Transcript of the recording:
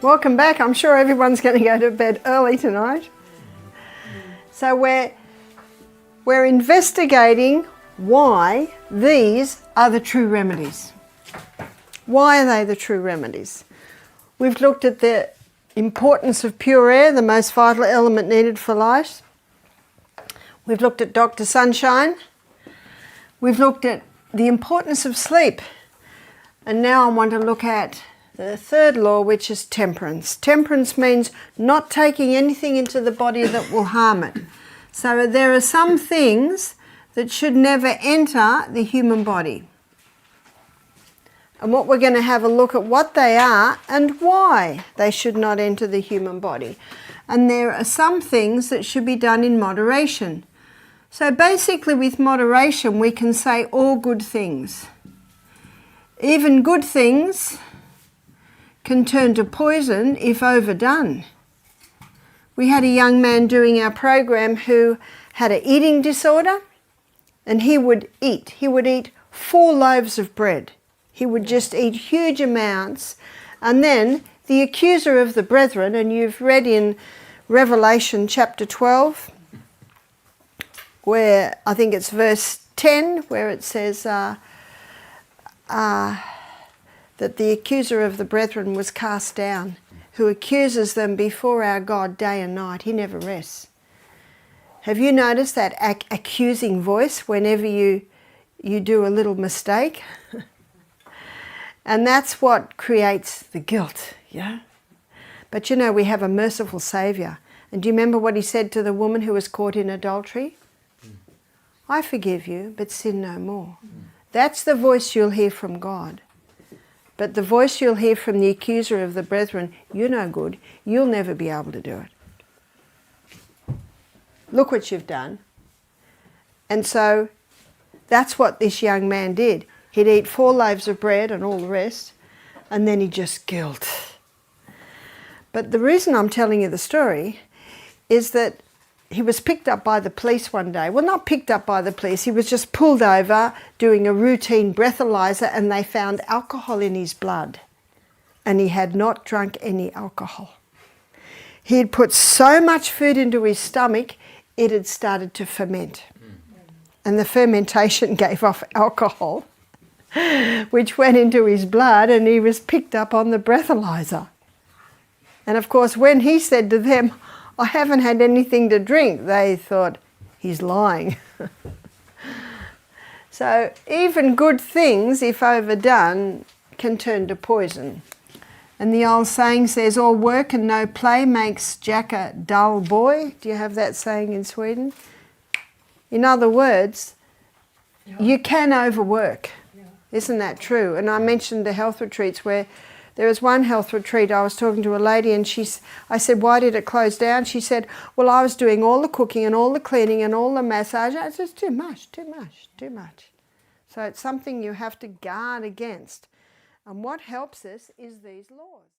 Welcome back. I'm sure everyone's going to go to bed early tonight. So we're investigating why these are the true remedies. Why are they the true remedies? We've looked at the importance of pure air, the most vital element needed for life. We've looked at Dr. Sunshine. We've looked at the importance of sleep. And now I want to look at the third law, which is temperance. Temperance means not taking anything into the body that will harm it. So there are some things that should never enter the human body. And what we're going to have a look at what they are and why they should not enter the human body. And there are some things that should be done in moderation. So basically with moderation we can say all good things. Even good things can turn to poison if overdone. We had a young man doing our program who had an eating disorder, and he would eat 4 loaves of bread. He would just eat huge amounts, and then the accuser of the brethren, and you've read in Revelation chapter 12, where I think it's verse 10, where it says that the accuser of the brethren was cast down, who accuses them before our God day and night. He never rests. Have you noticed that accusing voice whenever you do a little mistake? And that's what creates the guilt, yeah? But you know, we have a merciful Saviour. And do you remember what he said to the woman who was caught in adultery? I forgive you, but sin no more. That's the voice you'll hear from God. But the voice you'll hear from the accuser of the brethren, you're no good, you'll never be able to do it. Look what you've done. And so that's what this young man did. He'd eat 4 loaves of bread and all the rest, and then he just guilt. But the reason I'm telling you the story is that he was picked up by the police one day. Well, not picked up by the police, he was just pulled over doing a routine breathalyzer, and they found alcohol in his blood. And he had not drunk any alcohol. He had put so much food into his stomach, it had started to ferment. And the fermentation gave off alcohol, which went into his blood, and he was picked up on the breathalyzer. And of course, when he said to them, I haven't had anything to drink, they thought, he's lying. So even good things, if overdone, can turn to poison. And the old saying says, all work and no play makes Jack a dull boy. Do you have that saying in Sweden? In other words, you can overwork. Isn't that true? And I mentioned the health retreats where there was one health retreat, I was talking to a lady, and I said, why did it close down? She said, well, I was doing all the cooking and all the cleaning and all the massage. I said, it's too much. So it's something you have to guard against. And what helps us is these laws.